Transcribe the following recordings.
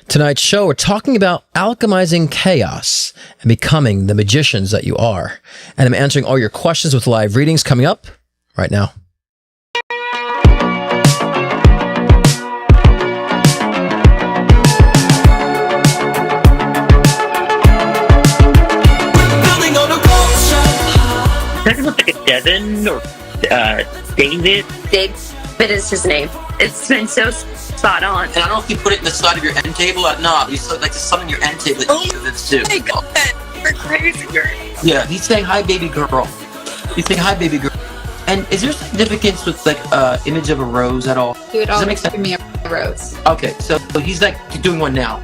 Tonight's show, we're talking about alchemizing chaos and becoming the magicians that you are. And I'm answering all your questions with live readings coming up right now. Does it look like a Devin or David? David is his name. It's been so spot on. And I don't know if you put it in the side of your end table or not. You saw like there's something in your end table that you this too. My God, we're crazy. Yeah, he's saying hi, baby girl. He's saying hi, baby girl. And is there significance with like image of a rose at all? He would Does that always make sense? give me a rose. Okay, so he's like doing one now.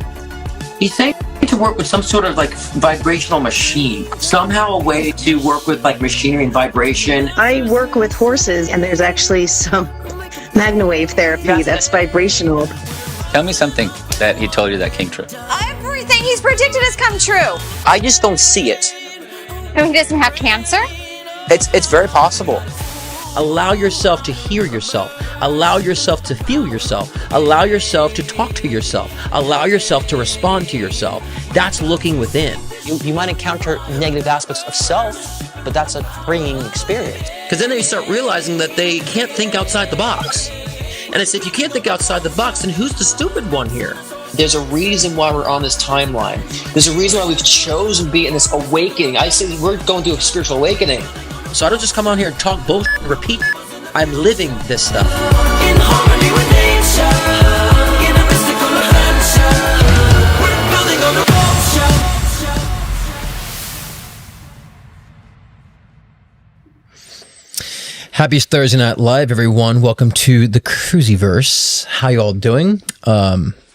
He's saying to work with some sort of like vibrational machine. Somehow a way to work with like machinery and vibration. I work with horses, and there's actually some magnawave therapy that's vibrational. Tell me something that he told you that came true. Everything he's predicted has come true. I just don't see it. And he doesn't have cancer? It's very possible. Allow yourself to hear yourself. Allow yourself to feel yourself. Allow yourself to talk to yourself. Allow yourself to respond to yourself. That's looking within. You might encounter negative aspects of self, but that's a freeing experience. Because then they start realizing that they can't think outside the box. And I say, if you can't think outside the box, then who's the stupid one here? There's a reason why we're on this timeline. There's a reason why we've chosen to be in this awakening. I say we're going through a spiritual awakening. So I don't just come on here and talk bullshit and repeat. I'm living this stuff. In harmony with nature, in a mystical adventure, we're building on a vulture. Happy Thursday Night Live, everyone. Welcome to the Cruisyverse. How you all doing?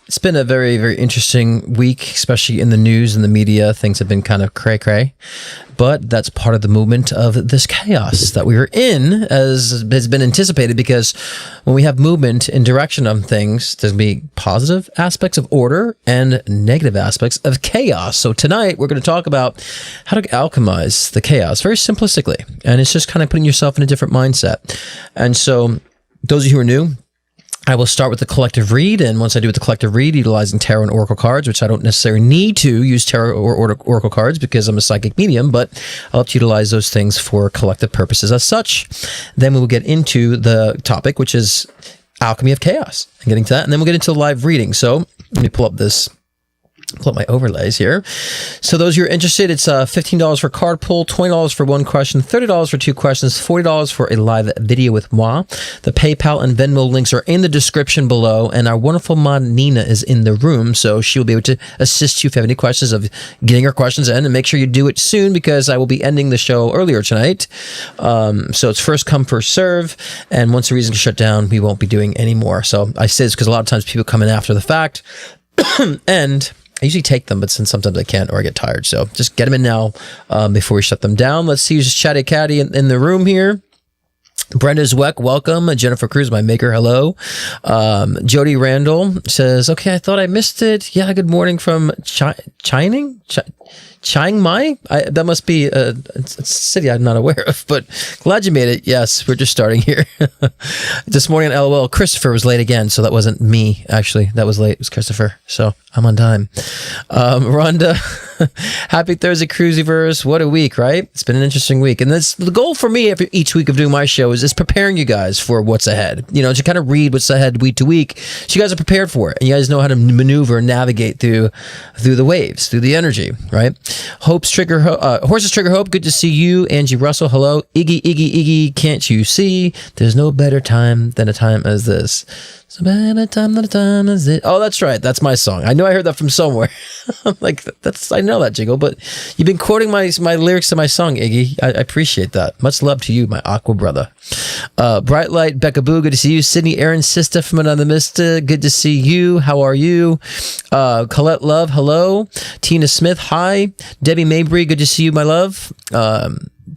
It's been a very, very interesting week, especially in the news and the media. Things have been kind of cray-cray, but that's part of the movement of this chaos that we are in, as has been anticipated, because when we have movement in direction of things, there's going to be positive aspects of order and negative aspects of chaos. So tonight, we're going to talk about how to alchemize the chaos very simplistically, and it's just kind of putting yourself in a different mindset. And so those of you who are new, I will start with the collective read, and once I do with the collective read, utilizing tarot and oracle cards, which I don't necessarily need to use tarot or oracle cards because I'm a psychic medium, but I'll have to utilize those things for collective purposes as such. Then we will get into the topic, which is alchemy of chaos, and getting to that, and then we'll get into the live reading. So let me pull up my overlays here. So those who are interested, it's $15 for card pull, $20 for one question, $30 for two questions, $40 for a live video with moi. The PayPal and Venmo links are in the description below, and our wonderful mod Nina is in the room, so she'll be able to assist you if you have any questions of getting your questions in, and make sure you do it soon because I will be ending the show earlier tonight. So it's first come, first serve, and once the reason is shut down, we won't be doing any more. So I say this because a lot of times people come in after the fact, and I usually take them, but sometimes I can't or I get tired. So just get them in now before we shut them down. Let's see who's Chatty Catty in the room here. Brenda Zweck, welcome. Jennifer Cruz, my maker, hello. Jody Randall says, okay, I thought I missed it. Yeah, good morning from Chiang Mai? That must be a city I'm not aware of, but glad you made it. Yes, we're just starting here. This morning on LOL, Christopher was late again, so that wasn't me, actually. That was late. It was Christopher, so I'm on time. Rhonda, happy Thursday, Cruisyverse. What a week, right? It's been an interesting week. And that's the goal for me after each week of doing my show is preparing you guys for what's ahead. You know, to kind of read what's ahead week to week, so you guys are prepared for it. And you guys know how to maneuver and navigate through the waves, through the energy, right? Horses Trigger Hope, good to see you. Angie Russell, hello. Iggy, can't you see? There's no better time than a time as this. So better time than a time as this. Oh, that's right. That's my song. I know I heard that from somewhere. I'm like, I know that jingle, but you've been quoting my lyrics to my song, Iggy. I appreciate that. Much love to you, my aqua brother. Bright Light, Becca Boo, good to see you. Sydney Aaron, sister from another mister, good to see you. How are you? Colette Love, hello. Tina Smith, hi. Debbie Mabry, good to see you, my love. I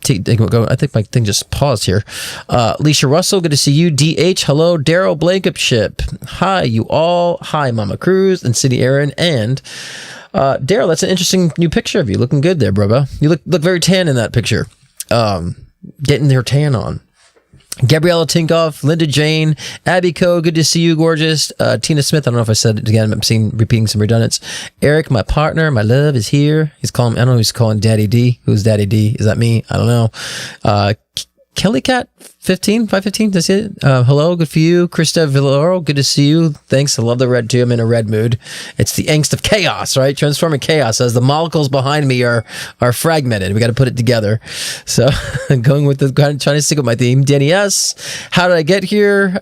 think my thing just paused here. Leisha Russell, good to see you. DH, hello. Daryl Blankenship, hi, you all. Hi, Mama Cruz and Sydney Aaron. And Daryl, that's an interesting new picture of you. Looking good there, brother. You look very tan in that picture. Getting their tan on. Gabriella Tinkoff, Linda Jane, Abby Coe, good to see you, gorgeous. Tina Smith, I don't know if I said it again, I'm repeating some redundance. Eric, my partner, my love, is here. He's calling, I don't know, he's calling Daddy D. Who's Daddy D? Is that me? I don't know. Kelly Cat 515, that's it. Hello, good for you. Krista Villoro, good to see you. Thanks, I love the red too. I'm in a red mood. It's the angst of chaos, right? Transforming chaos as the molecules behind me are fragmented. We got to put it together. So going with trying to stick with my theme. Danny S, how did I get here?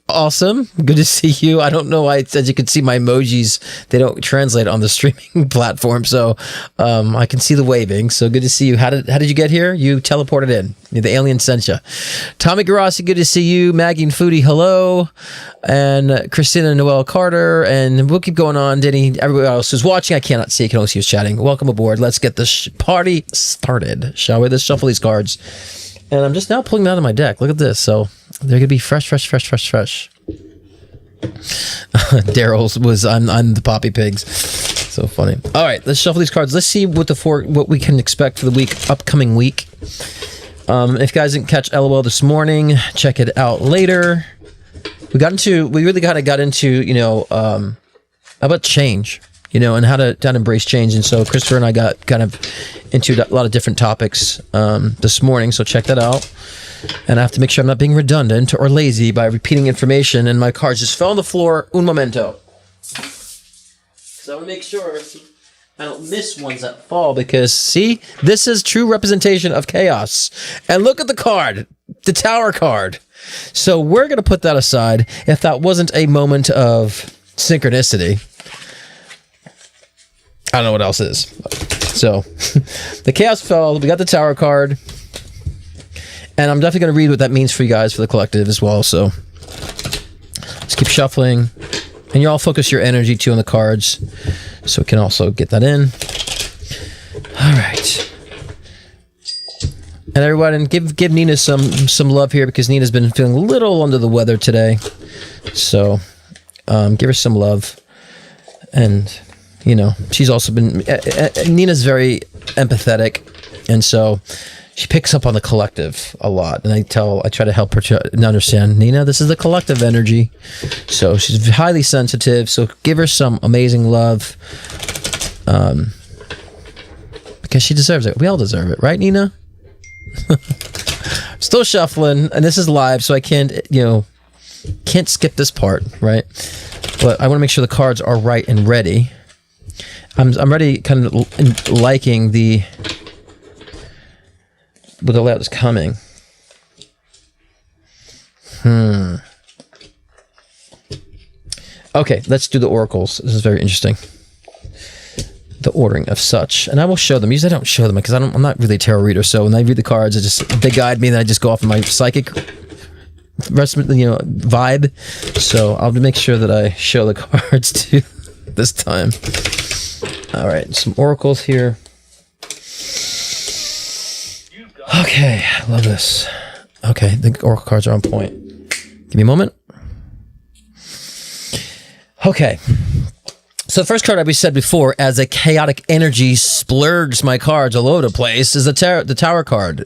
Awesome, good to see you. I don't know why, as you can see my emojis, they don't translate on the streaming platform, so I can see the waving. So good to see you. How did you get here? You teleported in. The alien sent you. Tommy Garassi, good to see you. Maggie and Foodie, hello. And Christina Noel Carter. And we'll keep going on. Denny, everybody else who's watching, I cannot see. I can only see who's chatting. Welcome aboard. Let's get this party started, shall we? Let's shuffle these cards. And I'm just now pulling them out of my deck. Look at this. So they're going to be fresh. Daryl's was, I'm the Poppy Pigs. So funny. All right, let's shuffle these cards. Let's see what we can expect for the upcoming week. If you guys didn't catch LOL this morning, check it out later. We really got into, about change, and how to embrace change. And so Christopher and I got kind of into a lot of different topics this morning. So check that out. And I have to make sure I'm not being redundant or lazy by repeating information. And my cards just fell on the floor. Un momento. So I want to make sure I don't miss ones that fall, because see, this is true representation of chaos. And look at the card, the Tower card. So we're going to put that aside. If that wasn't a moment of synchronicity, I don't know what else is. So the chaos fell. We got the Tower card. And I'm definitely going to read what that means for you guys, for the collective as well. So let's keep shuffling. And you all focus your energy too on the cards, so we can also get that in. All right. And everyone, give Nina some love here, because Nina's been feeling a little under the weather today. So give her some love. And, she's also been... Nina's very empathetic. And so she picks up on the collective a lot, and I try to help her to understand, Nina, this is the collective energy. So she's highly sensitive, so give her some amazing love, because she deserves it. We all deserve it, right, Nina? Still shuffling, and this is live, so I can't skip this part, right? But I want to make sure the cards are right and ready. I'm already kind of liking the layout that's coming. Okay, let's do the oracles. This is very interesting. The ordering of such, and I will show them. Usually I don't show them because I'm not really a tarot reader. So when I read the cards, they guide me, and then I just go off of my psychic vibe. So I'll make sure that I show the cards too this time. All right, some oracles here. Okay, I love this. Okay, the oracle cards are on point. Give me a moment. Okay. So the first card, we said before, as a chaotic energy splurges my cards all over the place, is the Tower card,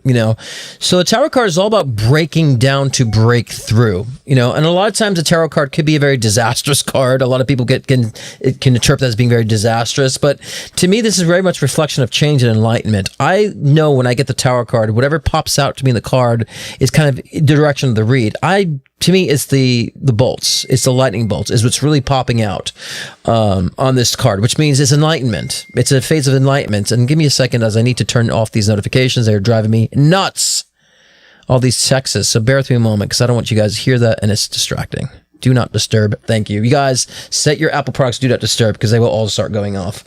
So the Tower card is all about breaking down to break through, and a lot of times the Tarot card could be a very disastrous card. A lot of people can interpret that as being very disastrous, but to me, this is very much a reflection of change and enlightenment. I know when I get the Tower card, whatever pops out to me in the card is kind of the direction of the read. To me, it's the bolts. It's the lightning bolts is what's really popping out on this card, which means it's enlightenment. It's a phase of enlightenment. And give me a second as I need to turn off these notifications. They're driving me nuts. All these texts. So bear with me a moment, because I don't want you guys to hear that, and it's distracting. Do not disturb. Thank you. You guys set your Apple products do not disturb, because they will all start going off.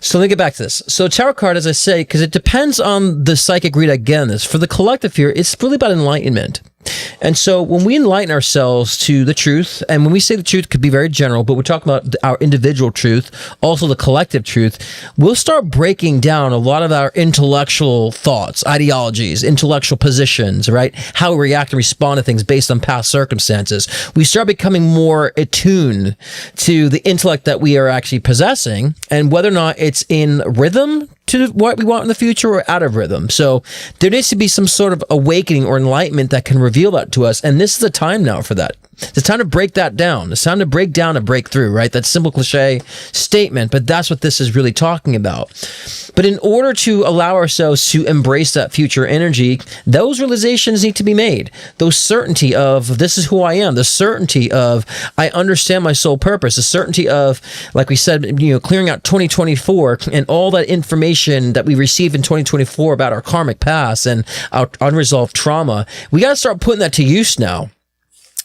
So let me get back to this. So Tarot card, as I say, because it depends on the psychic read I get on this. For the collective here, it's really about enlightenment. And so when we enlighten ourselves to the truth, and when we say the truth could be very general, but we're talking about our individual truth, also the collective truth, we'll start breaking down a lot of our intellectual thoughts, ideologies, intellectual positions, right? How we react and respond to things based on past circumstances. We start becoming more attuned to the intellect that we are actually possessing, and whether or not it's in rhythm to what we want in the future or out of rhythm. So there needs to be some sort of awakening or enlightenment that can reveal that to us. And this is the time now for that. It's time to break that down. It's time to break down and break through, right? That simple cliche statement, but that's what this is really talking about. But in order to allow ourselves to embrace that future energy, those realizations need to be made. Those certainty of this is who I am, the certainty of I understand my soul purpose, the certainty of, like we said, clearing out 2024 and all that information that we received in 2024 about our karmic past and our unresolved trauma. We got to start putting that to use now.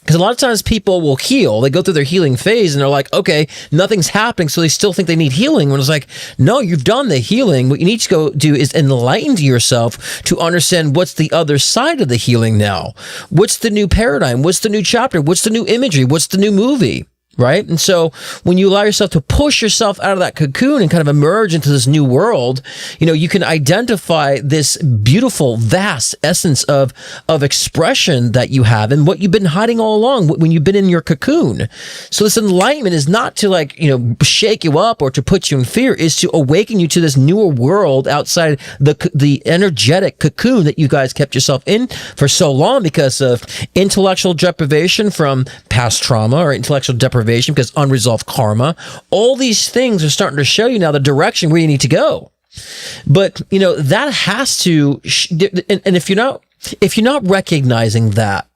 Because a lot of times people will heal, they go through their healing phase and they're like, okay, nothing's happening, so they still think they need healing. When it's like, no, you've done the healing. What you need to go do is enlighten yourself to understand what's the other side of the healing now. What's the new paradigm? What's the new chapter? What's the new imagery? What's the new movie? Right? And so when you allow yourself to push yourself out of that cocoon and kind of emerge into this new world, you can identify this beautiful, vast essence of expression that you have and what you've been hiding all along when you've been in your cocoon. So this enlightenment is not to shake you up or to put you in fear, is to awaken you to this newer world outside the energetic cocoon that you guys kept yourself in for so long because of intellectual deprivation from past trauma or intellectual deprivation because unresolved karma. All these things are starting to show you now the direction where you need to go. But, that has to, and if you're not recognizing that,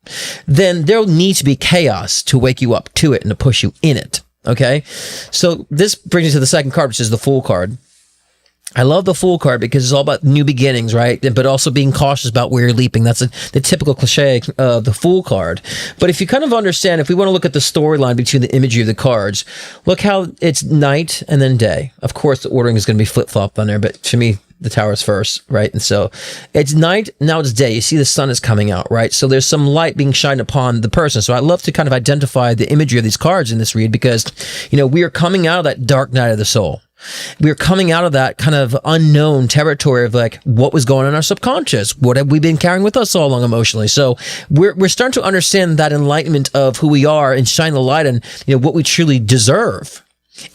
then there'll need to be chaos to wake you up to it and to push you in it. Okay. So this brings me to the second card, which is the Fool card. I love the Fool card because it's all about new beginnings, right? But also being cautious about where you're leaping. That's the typical cliche of the Fool card. But if you kind of understand, if we want to look at the storyline between the imagery of the cards, look how it's night and then day. Of course, the ordering is going to be flip-flopped on there, but to me, the tower is first, right? And so it's night, now it's day. You see the sun is coming out, right? So there's some light being shined upon the person. So I love to kind of identify the imagery of these cards in this read because, we are coming out of that dark night of the soul. We're coming out of that kind of unknown territory of what was going on in our subconscious. What have we been carrying with us all along emotionally? So we're starting to understand that enlightenment of who we are and shine the light on, what we truly deserve.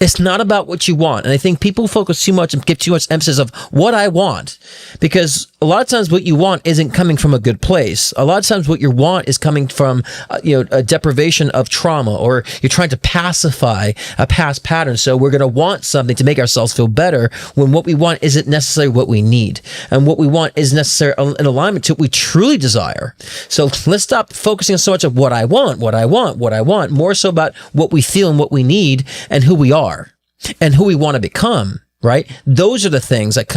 It's not about what you want. And I think people focus too much and give too much emphasis of what I want, because a lot of times what you want isn't coming from a good place. A lot of times what you want is coming from, a deprivation of trauma, or you're trying to pacify a past pattern. So we're going to want something to make ourselves feel better when what we want isn't necessarily what we need. And what we want is necessary in alignment to what we truly desire. So let's stop focusing so much of what I want, more so about what we feel and what we need and who we are and who we want to become, right? Those are the things that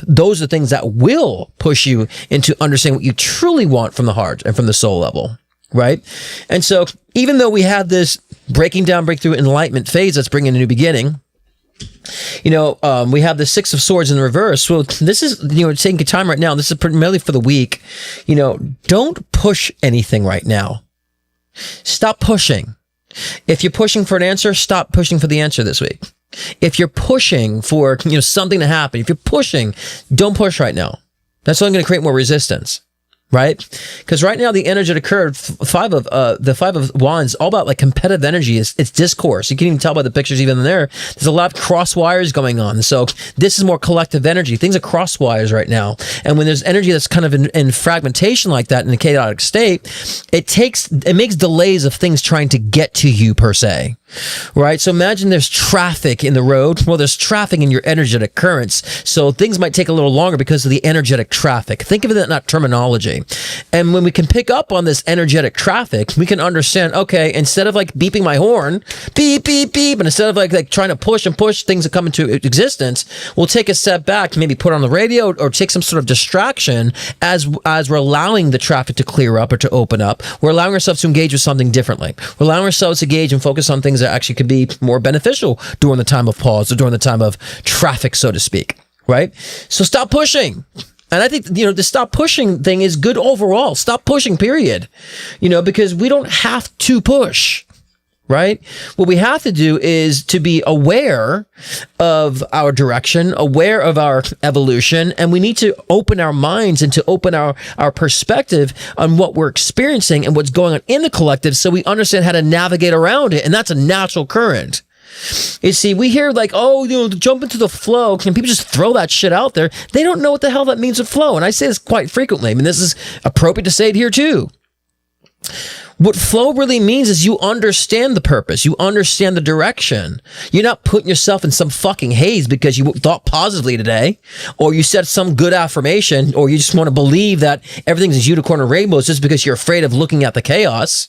those are the things that will push you into understanding what you truly want from the heart and from the soul level, right? And so even though we have this breaking down, breakthrough, enlightenment phase that's bringing a new beginning, we have the Six of Swords in the reverse. So this is, taking time right now. This is primarily for the week. Don't push anything right now. Stop pushing. If you're pushing for an answer, stop pushing for the answer this week. If you're pushing for, something to happen, if you're pushing, don't push right now. That's only going to create more resistance. Right? Because right now the energy that occurred, the Five of Wands, all about competitive energy. It's discourse. You can even tell by the pictures even there. There's a lot of cross wires going on. So this is more collective energy. Things are cross wires right now. And when there's energy that's kind of in fragmentation like that in a chaotic state, it makes delays of things trying to get to you per se. Right? So imagine there's traffic in the road. Well, there's traffic in your energetic currents. So things might take a little longer because of the energetic traffic. Think of it in that terminology. And when we can pick up on this energetic traffic, we can understand, okay, instead of beeping my horn, beep, beep, beep, and instead of trying to push and push things that come into existence, we'll take a step back, maybe put on the radio or take some sort of distraction as we're allowing the traffic to clear up or to open up. We're allowing ourselves to engage with something differently. We're allowing ourselves to engage and focus on things that actually could be more beneficial during the time of pause or during the time of traffic, so to speak, right? So stop pushing. And I think, the stop pushing thing is good overall. Stop pushing, period. Because we don't have to push, right? What we have to do is to be aware of our direction, aware of our evolution, and we need to open our minds and to open our perspective on what we're experiencing and what's going on in the collective so we understand how to navigate around it. And that's a natural current. You see, we hear like, oh, jump into the flow. Can people just throw that shit out there? They don't know what the hell that means with flow. And I say this quite frequently. I mean, this is appropriate to say it here too. What flow really means is you understand the purpose. You understand the direction. You're not putting yourself in some fucking haze because you thought positively today, or you said some good affirmation, or you just want to believe that everything's unicorn and rainbows just because you're afraid of looking at the chaos.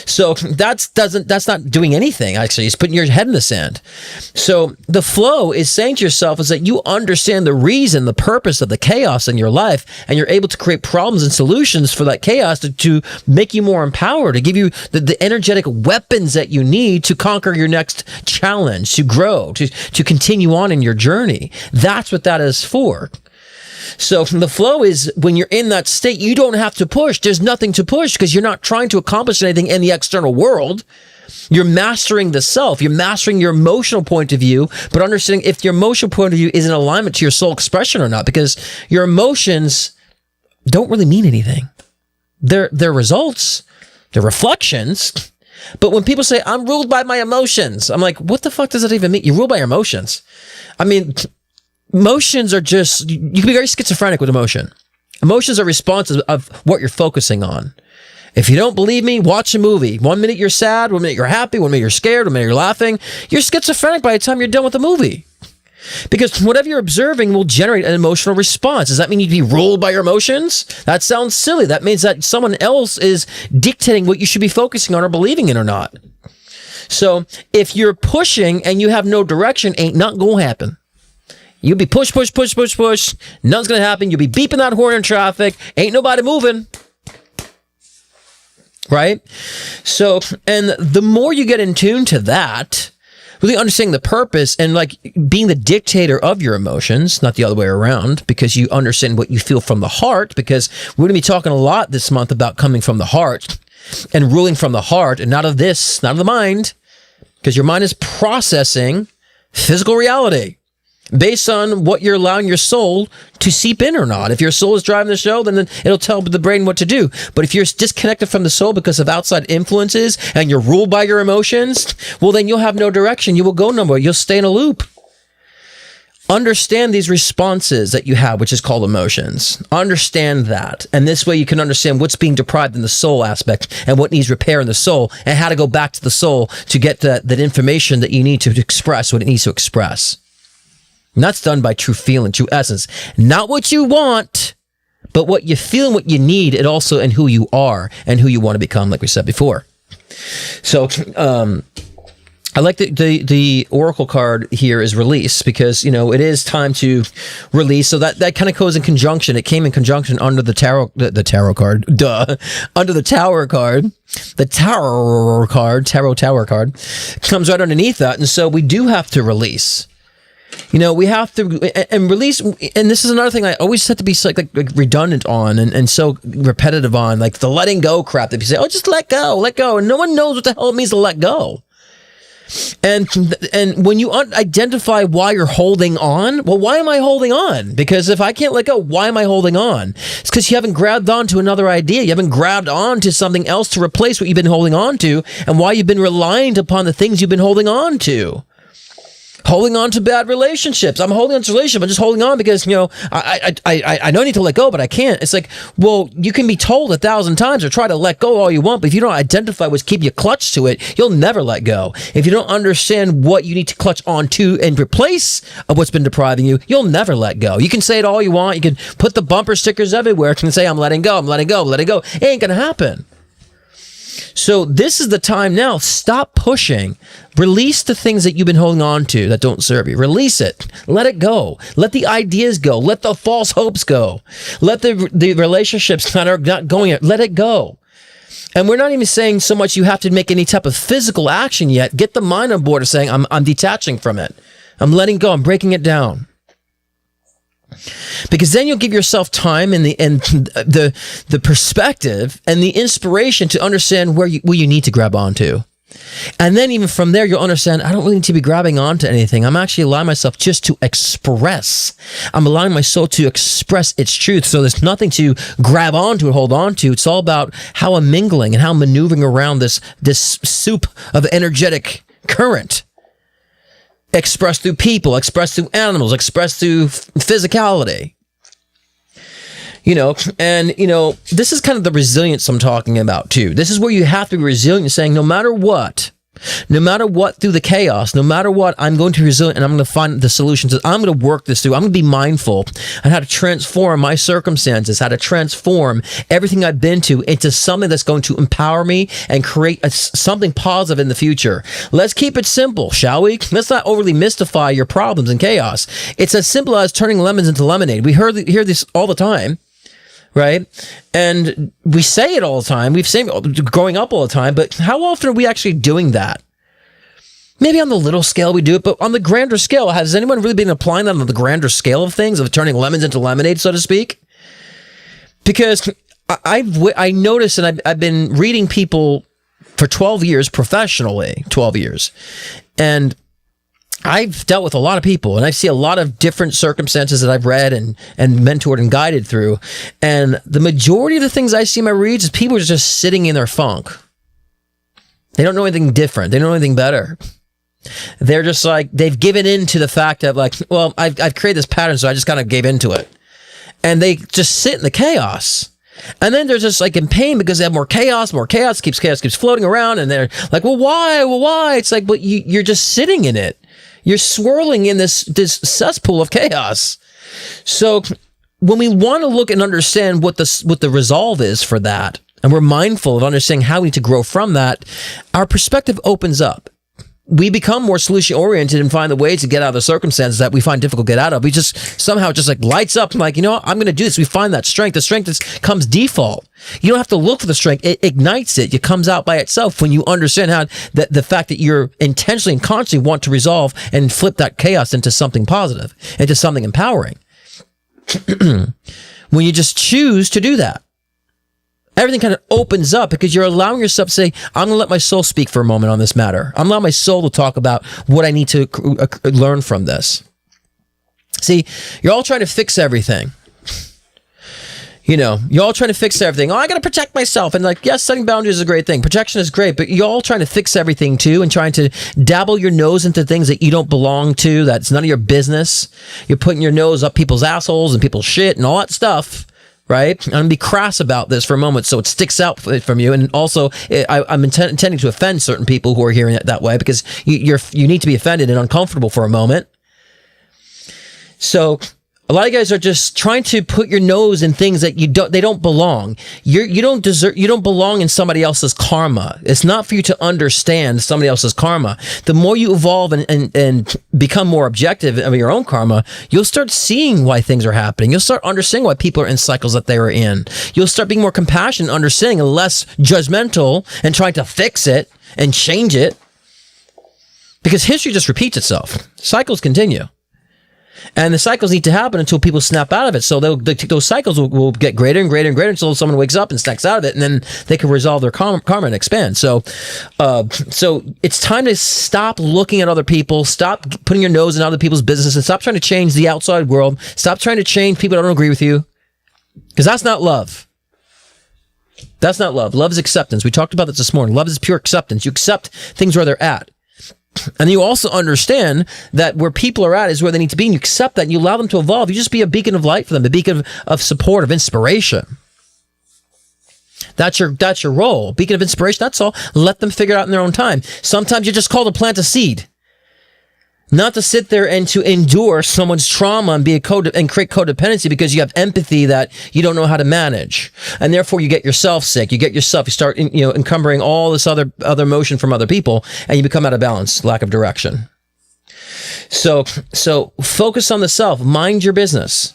So that's not doing anything, actually. It's putting your head in the sand. So the flow is saying to yourself is that you understand the reason, the purpose of the chaos in your life, and you're able to create problems and solutions for that chaos to make you more empowered, to give you the energetic weapons that you need to conquer your next challenge, to grow, to continue on in your journey. That's what that is for. So the flow is when you're in that state, you don't have to push. There's nothing to push because you're not trying to accomplish anything in the external world. You're mastering the self. You're mastering your emotional point of view, but understanding if your emotional point of view is in alignment to your soul expression or not, because your emotions don't really mean anything. They're results, they're reflections. But when people say, I'm ruled by my emotions, I'm like, what the fuck does that even mean? You're ruled by your emotions. I mean, emotions are just, you can be very schizophrenic with emotion. Emotions are responses of what you're focusing on. If you don't believe me, watch a movie. 1 minute you're sad, 1 minute you're happy, 1 minute you're scared, 1 minute you're laughing. You're schizophrenic by the time you're done with the movie. Because whatever you're observing will generate an emotional response. Does that mean you'd be ruled by your emotions? That sounds silly. That means that someone else is dictating what you should be focusing on or believing in or not. So if you're pushing and you have no direction, ain't nothing gonna happen. You'll be push. Nothing's going to happen. You'll be beeping that horn in traffic. Ain't nobody moving. Right? So, and the more you get in tune to that, really understanding the purpose and like being the dictator of your emotions, not the other way around, because you understand what you feel from the heart, because we're going to be talking a lot this month about coming from the heart and ruling from the heart and not of this, not of the mind, because your mind is processing physical reality based on what you're allowing your soul to seep in or not. If your soul is driving the show, then it'll tell the brain what to do. But if you're disconnected from the soul because of outside influences and you're ruled by your emotions, well, then you'll have no direction. You will go nowhere. You'll stay in a loop. Understand these responses that you have, which is called emotions. Understand that. And this way you can understand what's being deprived in the soul aspect and what needs repair in the soul and how to go back to the soul to get that information that you need to express what it needs to express. And that's done by true feeling, true essence. Not what you want, but what you feel and what you need, and also and who you are and who you want to become, like we said before. So, I like the oracle card here is release, because, you know, it is time to release. So that kind of goes in conjunction. It came in conjunction under the tarot card, under the tower card. The tarot card comes right underneath that. And so we do have to release. You know, we have to and release, and this is another thing I always have to be like redundant on and so repetitive on, like the letting go crap that you say, oh, just let go, and no one knows what the hell it means to let go. And when you identify why you're holding on, well, why am I holding on? Because if I can't let go, why am I holding on? It's because you haven't grabbed onto another idea. You haven't grabbed onto something else to replace what you've been holding on to, and why you've been reliant upon the things you've been holding on to. Holding on to bad relationships. I'm holding on to relationships. I'm just holding on because, you know, I know I need to let go, but I can't. It's like, well, you can be told 1,000 times or try to let go all you want, but if you don't identify what's keeping you clutched to it, you'll never let go. If you don't understand what you need to clutch onto and replace of what's been depriving you, you'll never let go. You can say it all you want. You can put the bumper stickers everywhere and say, I'm letting go. It ain't gonna happen. So this is the time now. Stop pushing. Release the things that you've been holding on to that don't serve you. Release it. Let it go. Let the ideas go. Let the false hopes go. Let the relationships that are not going, let it go. And we're not even saying so much you have to make any type of physical action yet. Get the mind on board of saying, I'm detaching from it. I'm letting go. I'm breaking it down. Because then you'll give yourself time and the perspective and the inspiration to understand where you need to grab onto. And then even from there, you'll understand, I don't really need to be grabbing onto anything. I'm actually allowing myself just to express. I'm allowing my soul to express its truth. So there's nothing to grab onto and hold on to. It's all about how I'm mingling and how I'm maneuvering around this soup of energetic current. expressed through people, expressed through animals, expressed through physicality. And this is kind of the resilience I'm talking about too. This is where you have to be resilient, saying no matter what through the chaos, no matter what, I'm going to be resilient and I'm going to find the solutions. I'm going to work this through. I'm going to be mindful on how to transform my circumstances, how to transform everything I've been to into something that's going to empower me and create something positive in the future. Let's keep it simple, shall we? Let's not overly mystify your problems and chaos. It's as simple as turning lemons into lemonade. We hear this all the time. Right? And we say it all the time. We've seen it growing up all the time, but how often are we actually doing that? Maybe on the little scale we do it, but on the grander scale, has anyone really been applying that on the grander scale of things, of turning lemons into lemonade, so to speak? Because I noticed, and I've been reading people for 12 years, professionally, 12 years, and I've dealt with a lot of people, and I see a lot of different circumstances that I've read and mentored and guided through. And the majority of the things I see in my reads is people are just sitting in their funk. They don't know anything different. They don't know anything better. They're just like, they've given in to the fact of like, well, I've created this pattern, so I just kind of gave into it. And they just sit in the chaos. And then they're just like in pain because they have more chaos keeps floating around. And they're like, well, why? It's like, but you're just sitting in it. You're swirling in this cesspool of chaos. So when we want to look and understand what the resolve is for that, and we're mindful of understanding how we need to grow from that, our perspective opens up. We become more solution-oriented and find the ways to get out of the circumstances that we find difficult to get out of. We just somehow just like lights up and like, you know what, I'm going to do this. We find that strength. The strength comes default. You don't have to look for the strength. It ignites it. It comes out by itself when you understand how the fact that you're intentionally and consciously want to resolve and flip that chaos into something positive, into something empowering. When you just choose to do that, everything kind of opens up because you're allowing yourself to say, I'm going to let my soul speak for a moment on this matter. I'm allowing my soul to talk about what I need to learn from this. See, you're all trying to fix everything. You're all trying to fix everything. Oh, I got to protect myself. And like, yes, setting boundaries is a great thing. Protection is great, but you're all trying to fix everything too and trying to dabble your nose into things that you don't belong to. That's none of your business. You're putting your nose up people's assholes and people's shit and all that stuff. Right? I'm going to be crass about this for a moment so it sticks out from you. And also, I'm intending to offend certain people who are hearing it that way because you need to be offended and uncomfortable for a moment. So a lot of guys are just trying to put your nose in things that they don't belong. You don't belong in somebody else's karma. It's not for you to understand somebody else's karma. The more you evolve and become more objective of your own karma, you'll start seeing why things are happening. You'll start understanding why people are in cycles that they are in. You'll start being more compassionate, understanding, and less judgmental and trying to fix it and change it. Because history just repeats itself. Cycles continue. And the cycles need to happen until people snap out of it. So those cycles will get greater and greater and greater until someone wakes up and snaps out of it, and then they can resolve their karma and expand. So it's time to stop looking at other people, stop putting your nose in other people's business, and stop trying to change the outside world. Stop trying to change people that don't agree with you, because that's not love. That's not love. Love is acceptance. We talked about this morning. Love is pure acceptance. You accept things where they're at. And you also understand that where people are at is where they need to be, and you accept that and you allow them to evolve. You just be a beacon of light for them, a beacon of support, of inspiration. That's your role. Beacon of inspiration, that's all. Let them figure it out in their own time. Sometimes you're just called to plant a seed. Not to sit there and to endure someone's trauma and and create codependency because you have empathy that you don't know how to manage, and therefore you get yourself sick. You start encumbering all this other emotion from other people, and you become out of balance, lack of direction. So focus on the self. Mind your business.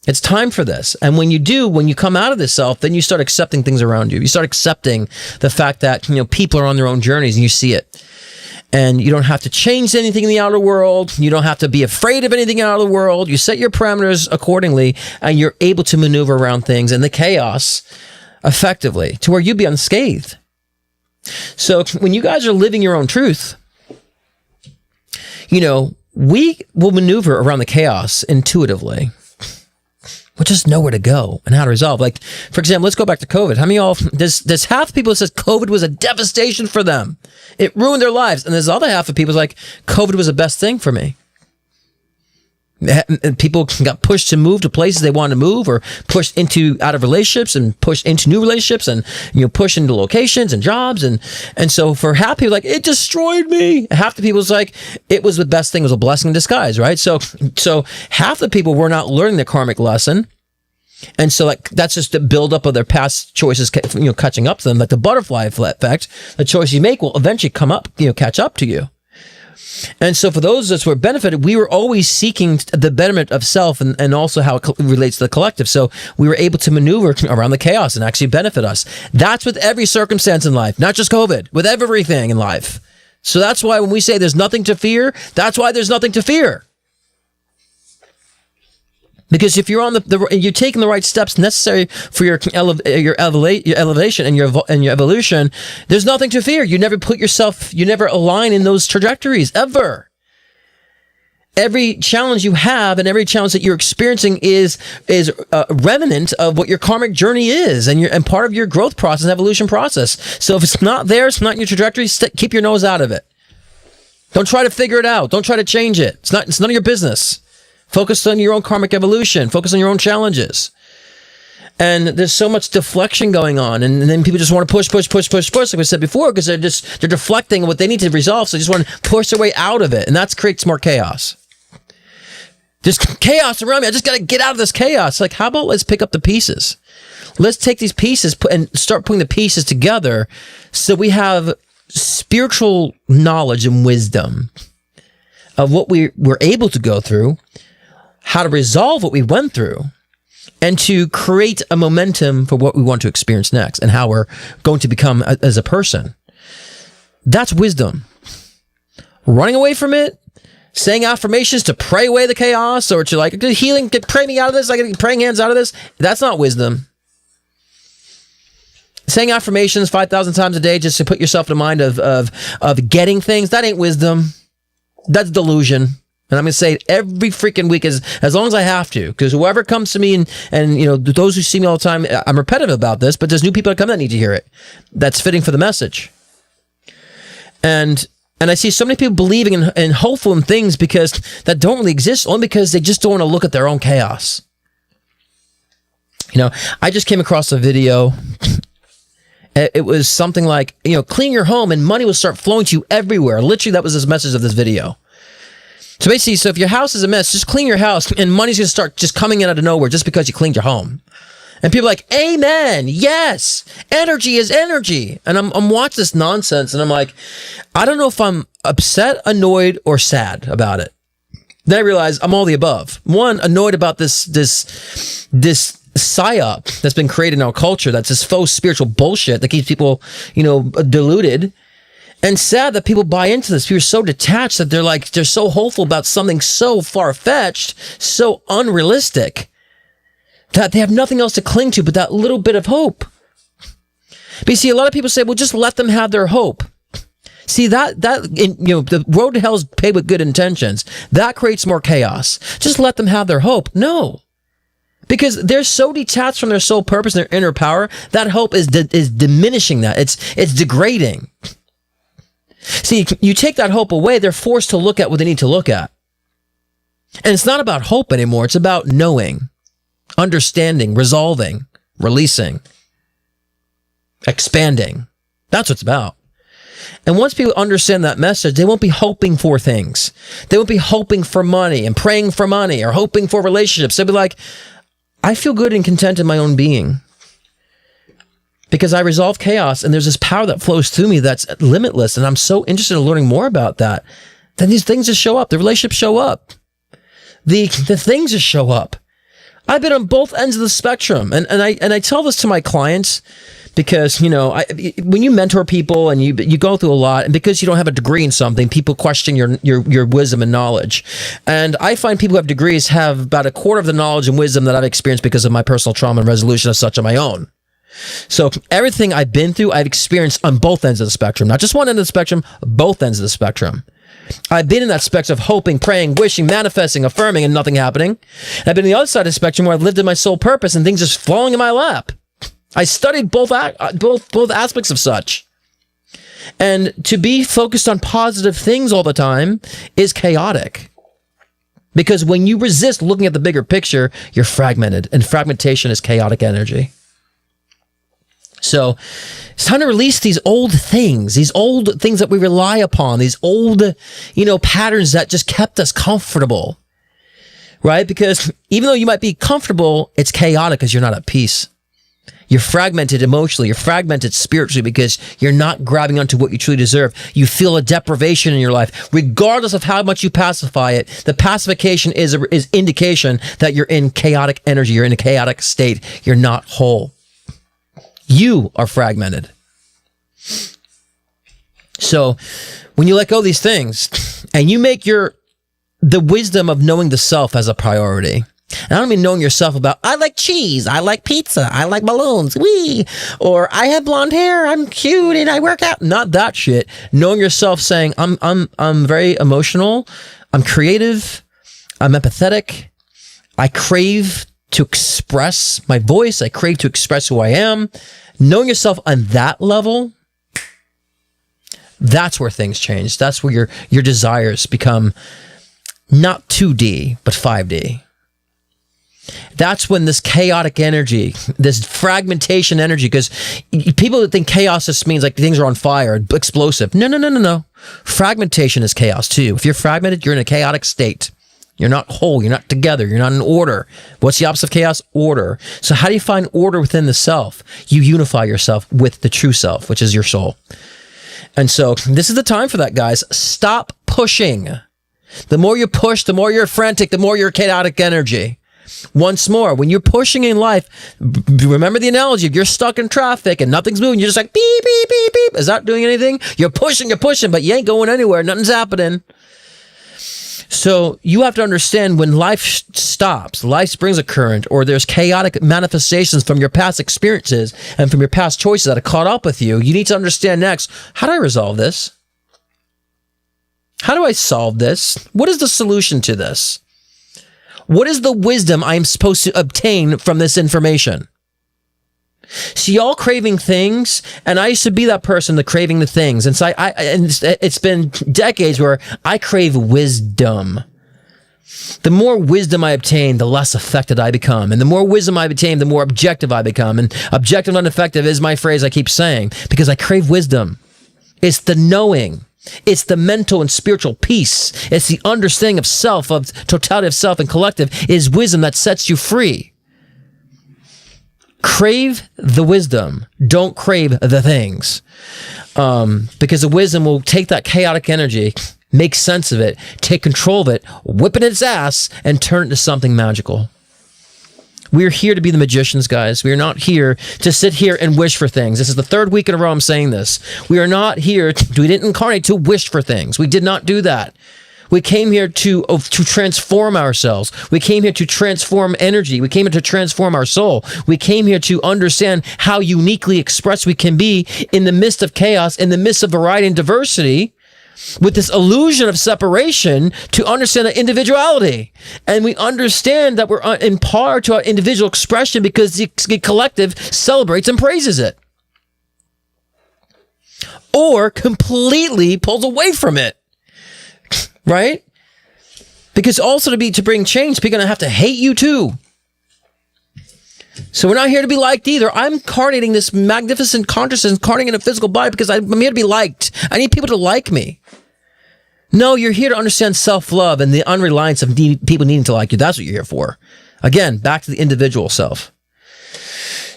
It's time for this. And when you come out of this self, then you start accepting things around you. You start accepting the fact that people are on their own journeys, and you see it. And you don't have to change anything in the outer world. You don't have to be afraid of anything out of the world. You set your parameters accordingly, and you're able to maneuver around things in the chaos effectively to where you be unscathed. So when you guys are living your own truth, we will maneuver around the chaos intuitively. We'll just know where to go and how to resolve. Like, for example, let's go back to COVID. How many of y'all, there's half the people that says COVID was a devastation for them. It ruined their lives. And there's the other half of people like, COVID was the best thing for me. And people got pushed to move to places they wanted to move, or pushed out of relationships and pushed into new relationships, and pushed into locations and jobs, and so for half people, like, it destroyed me. Half the people was like, it was the best thing, it was a blessing in disguise, right? So half the people were not learning the karmic lesson, and so like that's just the buildup of their past choices, catching up to them, like the butterfly effect. The choice you make will eventually catch up to you. And so for those of us who were benefited, we were always seeking the betterment of self and also how it relates to the collective. So we were able to maneuver around the chaos and actually benefit us. That's with every circumstance in life, not just COVID, with everything in life. So that's why when we say there's nothing to fear, that's why there's nothing to fear. Because if you're on you're taking the right steps necessary for your elevation and your evolution, there's nothing to fear. You never align in those trajectories ever. Every challenge you have and every challenge that you're experiencing is a remnant of what your karmic journey is, and part of your growth process, evolution process. So if it's not there, it's not in your trajectory, keep your nose out of it. Don't try to figure it out. Don't try to change it. It's none of your business. Focus on your own karmic evolution. Focus on your own challenges. And there's so much deflection going on. And then people just want to push, like we said before, because they're deflecting what they need to resolve. So they just want to push their way out of it. And that creates more chaos. There's chaos around me. I just got to get out of this chaos. Like, how about let's pick up the pieces? Let's take these pieces and start putting the pieces together so we have spiritual knowledge and wisdom of what we were able to go through, how to resolve what we went through, and to create a momentum for what we want to experience next and how we're going to become as a person. That's wisdom. Running away from it, saying affirmations to pray away the chaos, or to like healing, pray me out of this, I get praying hands out of this, that's not wisdom. Saying affirmations 5,000 times a day just to put yourself in the mind of getting things, that ain't wisdom. That's delusion. And I'm going to say it every freaking week as long as I have to, because whoever comes to me and those who see me all the time, I'm repetitive about this, but there's new people that come that need to hear it. That's fitting for the message. And I see so many people believing and hopeful in things that don't really exist, only because they just don't want to look at their own chaos. I just came across a video. It was something like, clean your home and money will start flowing to you everywhere. Literally, that was the message of this video. So basically, if your house is a mess, just clean your house and money's going to start just coming in out of nowhere just because you cleaned your home. And people are like, amen, yes, energy is energy. And I'm watching this nonsense and I'm like, I don't know if I'm upset, annoyed, or sad about it. Then I realize I'm all the above. One, annoyed about this psyop that's been created in our culture, that's this faux spiritual bullshit that keeps people, deluded. And sad that people buy into this. People are so detached that they're so hopeful about something so far-fetched, so unrealistic, that they have nothing else to cling to but that little bit of hope. But you see, a lot of people say, well, just let them have their hope. See, the road to hell is paved with good intentions. That creates more chaos. Just let them have their hope. No. Because they're so detached from their soul purpose and their inner power, that hope is diminishing that. It's degrading. See, you take that hope away, they're forced to look at what they need to look at. And it's not about hope anymore. It's about knowing, understanding, resolving, releasing, expanding. That's what it's about. And once people understand that message, they won't be hoping for things. They won't be hoping for money and praying for money or hoping for relationships. They'll be like, I feel good and content in my own being. Because I resolve chaos and there's this power that flows through me that's limitless. And I'm so interested in learning more about that. Then these things just show up. The relationships show up. The things just show up. I've been on both ends of the spectrum. And I tell this to my clients because, when you mentor people and you go through a lot, and because you don't have a degree in something, people question your wisdom and knowledge. And I find people who have degrees have about a quarter of the knowledge and wisdom that I've experienced because of my personal trauma and resolution as such on my own. So everything I've been through, I've experienced on both ends of the spectrum, not just one end of the spectrum, both ends of the spectrum. I've been in that spectrum of hoping, praying, wishing, manifesting, affirming, and nothing happening. And I've been on the other side of the spectrum where I've lived in my soul purpose and things just falling in my lap. I studied both aspects of such. And to be focused on positive things all the time is chaotic. Because when you resist looking at the bigger picture, you're fragmented. And fragmentation is chaotic energy. So it's time to release these old things that we rely upon, these old, patterns that just kept us comfortable, right? Because even though you might be comfortable, it's chaotic because you're not at peace. You're fragmented emotionally. You're fragmented spiritually because you're not grabbing onto what you truly deserve. You feel a deprivation in your life. Regardless of how much you pacify it, the pacification is indication that you're in chaotic energy. You're in a chaotic state. You're not whole. You are fragmented. So when you let go of these things and you make the wisdom of knowing the self as a priority, and I don't mean knowing yourself about, I like cheese, I like pizza, I like balloons, wee, or I have blonde hair, I'm cute and I work out. Not that shit. Knowing yourself, saying, I'm very emotional, I'm creative, I'm empathetic, I crave to express my voice, I crave to express who I am. Knowing yourself on that level, that's where things change. That's where your desires become not 2D, but 5D. That's when this chaotic energy, this fragmentation energy, because people that think chaos just means like things are on fire, explosive. No. Fragmentation is chaos too. If you're fragmented, you're in a chaotic state. You're not whole. You're not together. You're not in order. What's the opposite of chaos? Order. So how do you find order within the self? You unify yourself with the true self, which is your soul. And so this is the time for that, guys. Stop pushing. The more you push, the more you're frantic, the more you're chaotic energy. Once more, when you're pushing in life, remember the analogy. If you're stuck in traffic and nothing's moving, you're just like, beep, beep, beep, beep. Is that doing anything? You're pushing, but you ain't going anywhere. Nothing's happening. So you have to understand when life stops, life springs a current, or there's chaotic manifestations from your past experiences and from your past choices that have caught up with you, you need to understand next, how do I resolve this? How do I solve this? What is the solution to this? What is the wisdom I'm supposed to obtain from this information? See, y'all craving things, and I used to be that person that craving the things. And so it's been decades where I crave wisdom. The more wisdom I obtain, the less affected I become. And the more wisdom I obtain, the more objective I become. And objective and effective is my phrase I keep saying, because I crave wisdom. It's the knowing. It's the mental and spiritual peace. It's the understanding of self, of totality of self and collective. It is wisdom that sets you free. Crave the wisdom. Don't crave the things. Because the wisdom will take that chaotic energy, make sense of it, take control of it, whip it in its ass, and turn it into something magical. We are here to be the magicians, guys. We are not here to sit here and wish for things. This is the third week in a row I'm saying this. We are not here, we didn't incarnate to wish for things. We did not do that. We came here to transform ourselves. We came here to transform energy. We came here to transform our soul. We came here to understand how uniquely expressed we can be in the midst of chaos, in the midst of variety and diversity, with this illusion of separation, to understand the individuality. And we understand that we're in par to our individual expression because the collective celebrates and praises it. Or completely pulls away from it. Right? Because also to bring change, people are going to have to hate you too. So we're not here to be liked either. I'm incarnating this magnificent consciousness, incarnating in a physical body because I'm here to be liked. I need people to like me. No, you're here to understand self-love and the unreliance of people needing to like you. That's what you're here for. Again, back to the individual self.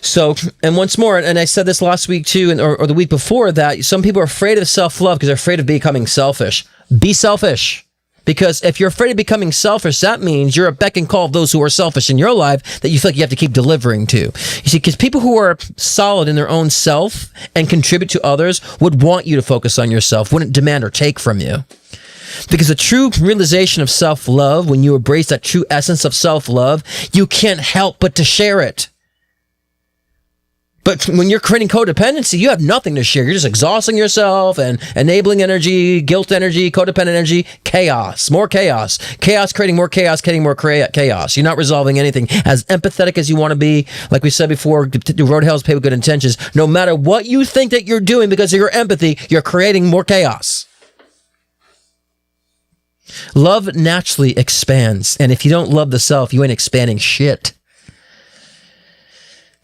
So, and once more, and I said this last week too, or the week before that, some people are afraid of self-love because they're afraid of becoming selfish. Be selfish. Because if you're afraid of becoming selfish, that means you're a beck and call of those who are selfish in your life that you feel like you have to keep delivering to. You see, because people who are solid in their own self and contribute to others would want you to focus on yourself, wouldn't demand or take from you. Because the true realization of self-love, when you embrace that true essence of self-love, you can't help but to share it. But when you're creating codependency, you have nothing to share. You're just exhausting yourself and enabling energy, guilt energy, codependent energy, chaos, more chaos. Chaos creating more chaos, creating more chaos. You're not resolving anything. As empathetic as you want to be, like we said before, the road hell is paved with good intentions. No matter what you think that you're doing because of your empathy, you're creating more chaos. Love naturally expands. And if you don't love the self, you ain't expanding shit.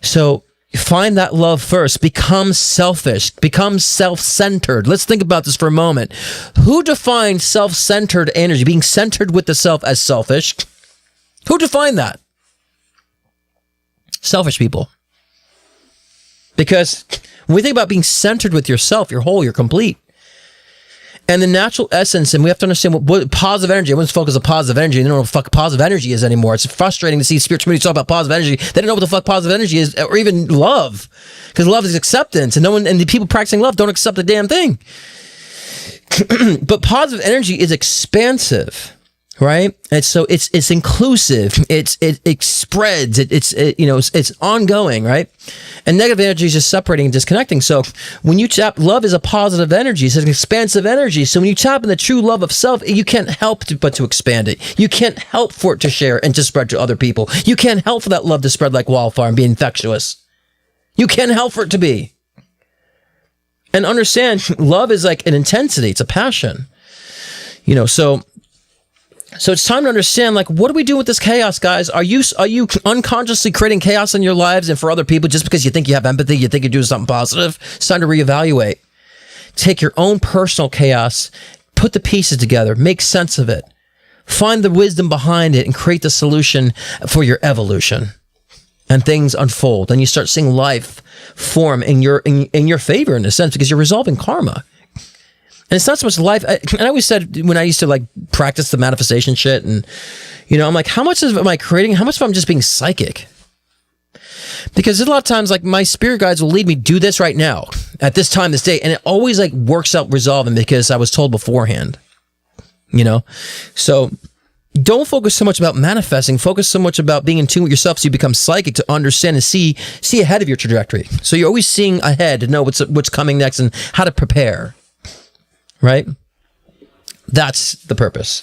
So, find that love first. Become selfish. Become self-centered. Let's think about this for a moment. Who defined self-centered energy, being centered with the self, as selfish? Who defined that? Selfish people. Because when we think about being centered with yourself, you're whole, you're complete. And the natural essence, and we have to understand what positive energy, everyone's focused on positive energy, and they don't know what the fuck positive energy is anymore. It's frustrating to see spiritual community talk about positive energy. They don't know what the fuck positive energy is, or even love. Because love is acceptance, and the people practicing love don't accept a damn thing. But positive energy is expansive, right? And so it's inclusive. It spreads. It's ongoing, right? And negative energy is just separating and disconnecting. So when you tap, love is a positive energy. It's an expansive energy. So when you tap in the true love of self, you can't help but to expand it. You can't help for it to share and to spread to other people. You can't help for that love to spread like wildfire and be infectious. You can't help for it to be. And understand, love is like an intensity. It's a passion. So it's time to understand, like, what are we doing with this chaos, guys? Are you unconsciously creating chaos in your lives and for other people just because you think you have empathy, you think you're doing something positive? It's time to reevaluate. Take your own personal chaos, put the pieces together, make sense of it, find the wisdom behind it, and create the solution for your evolution. And things unfold, and you start seeing life form in your favor, in a sense, because you're resolving karma. And it's not so much life. And I always said, when I used to like practice the manifestation shit, and I'm like, how much am I creating? How much of I'm just being psychic? Because there's a lot of times, like, my spirit guides will lead me, do this right now at this time, this day, and it always like works out resolving because I was told beforehand. So don't focus so much about manifesting. Focus so much about being in tune with yourself, so you become psychic to understand and see ahead of your trajectory. So you're always seeing ahead to know what's coming next and how to prepare. Right? That's the purpose.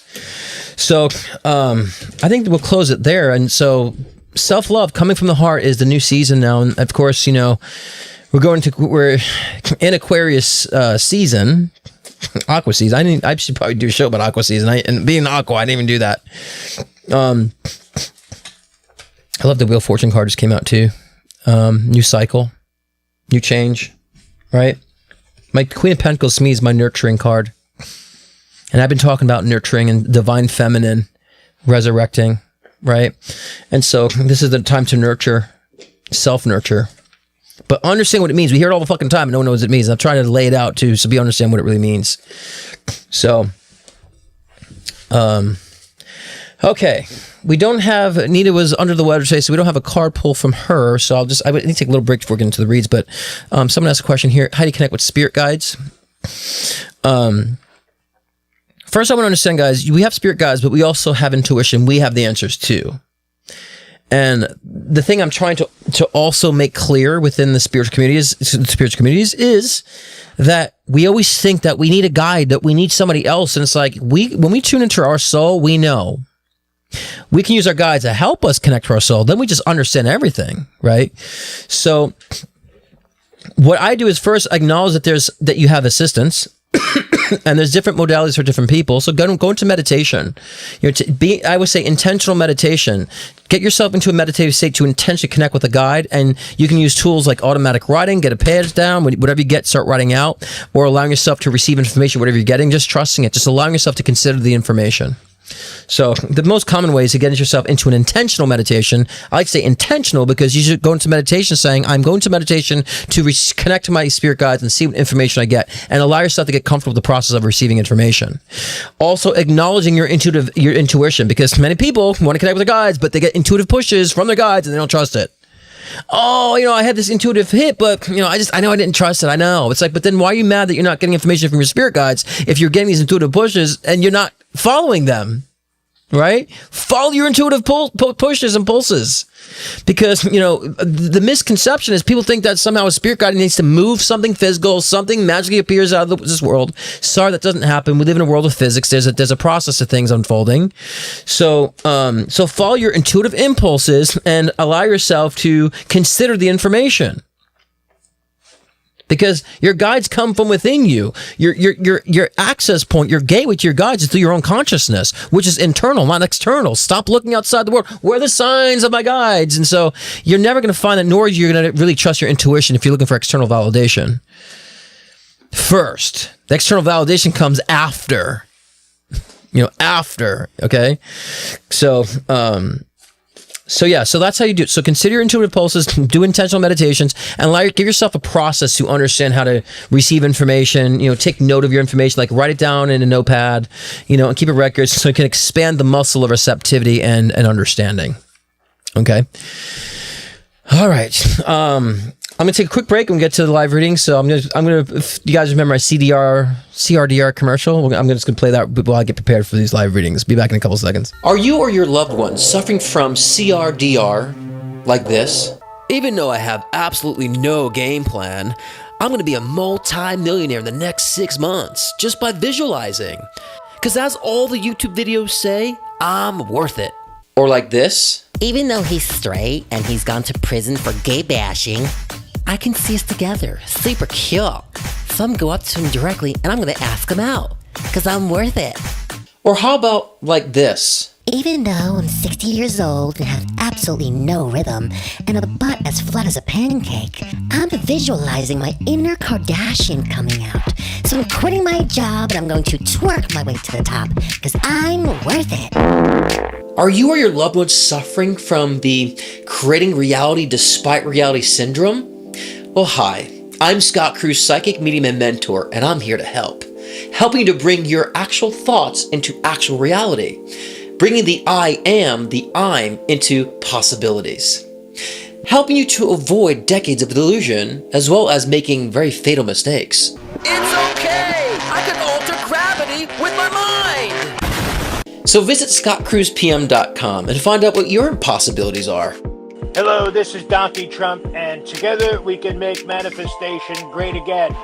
So I think we'll close it there. And so self-love coming from the heart is the new season now. And of course, we're in Aquarius season, aqua season. I should probably do a show about aqua season. And being aqua, I didn't even do that. I love the Wheel of Fortune card just came out too. New cycle, new change, right? My Queen of Pentacles to me is my nurturing card. And I've been talking about nurturing and divine feminine, resurrecting, right? And so this is the time to nurture, self-nurture. But understand what it means. We hear it all the fucking time and no one knows what it means. I'm trying to lay it out too, so we understand what it really means. So, okay. We don't have, Nita was under the weather today, so we don't have a card pull from her. So I would need to take a little break before we get into the reads. But someone asked a question here. How do you connect with spirit guides? First, I want to understand, guys, we have spirit guides, but we also have intuition. We have the answers too. And the thing I'm trying to also make clear within the spiritual communities is that we always think that we need a guide, that we need somebody else. And it's like, when we tune into our soul, we know. We can use our guides to help us connect to our soul. Then we just understand everything, right? So what I do is first acknowledge that you have assistance. And there's different modalities for different people. So go into meditation. I would say intentional meditation. Get yourself into a meditative state to intentionally connect with a guide. And you can use tools like automatic writing, get a page down, whatever you get, start writing out, or allowing yourself to receive information, whatever you're getting, just trusting it, just allowing yourself to consider the information. So the most common way is to get yourself into an intentional meditation. I like to say intentional because you should go into meditation saying, I'm going to meditation to connect to my spirit guides and see what information I get, and allow yourself to get comfortable with the process of receiving information. Also acknowledging your intuition, because many people want to connect with their guides, but they get intuitive pushes from their guides and they don't trust it. Oh, I had this intuitive hit, but I know I didn't trust it. I know. It's like, but then why are you mad that you're not getting information from your spirit guides if you're getting these intuitive pushes and you're not following them? right? Follow your intuitive pushes and pulses. Because, the misconception is people think that somehow a spirit guide needs to move something physical, something magically appears out of this world. Sorry, that doesn't happen. We live in a world of physics. There's a process of things unfolding. So follow your intuitive impulses and allow yourself to consider the information. Because your guides come from within you. Your access point, your gateway to your guides is through your own consciousness, which is internal, not external. Stop looking outside the world. Where are the signs of my guides? And so you're never going to find that, nor are you going to really trust your intuition if you're looking for external validation. First, the external validation comes after. Okay? So that's how you do it. So consider your intuitive pulses, do intentional meditations, and give yourself a process to understand how to receive information. Take note of your information, like write it down in a notepad, and keep a record so you can expand the muscle of receptivity and understanding. Okay. All right. I'm going to take a quick break and get to the live reading. So I'm going to, if you guys remember my CRDR commercial, I'm just going to play that while I get prepared for these live readings. Be back in a couple seconds. Are you or your loved ones suffering from CRDR like this? Even though I have absolutely no game plan, I'm going to be a multi-millionaire in the next 6 months just by visualizing. Because as all the YouTube videos say, I'm worth it. Or like this? Even though he's straight and he's gone to prison for gay bashing, I can see us together, super cute. So I'm going to go up to him directly and I'm going to ask him out, because I'm worth it. Or how about like this? Even though I'm 60 years old and have absolutely no rhythm and a butt as flat as a pancake, I'm visualizing my inner Kardashian coming out. So I'm quitting my job and I'm going to twerk my way to the top, because I'm worth it. Are you or your loved ones suffering from the creating reality despite reality syndrome? Well, hi, I'm Scott Cruz, psychic medium and mentor, and I'm here to help. Helping you to bring your actual thoughts into actual reality. Bringing the I am, the I'm, into possibilities. Helping you to avoid decades of delusion, as well as making very fatal mistakes. It's okay! I can alter gravity with my mind! So visit scottcruzpm.com and find out what your possibilities are. Hello, this is Donkey Trump, and together we can make manifestation great again.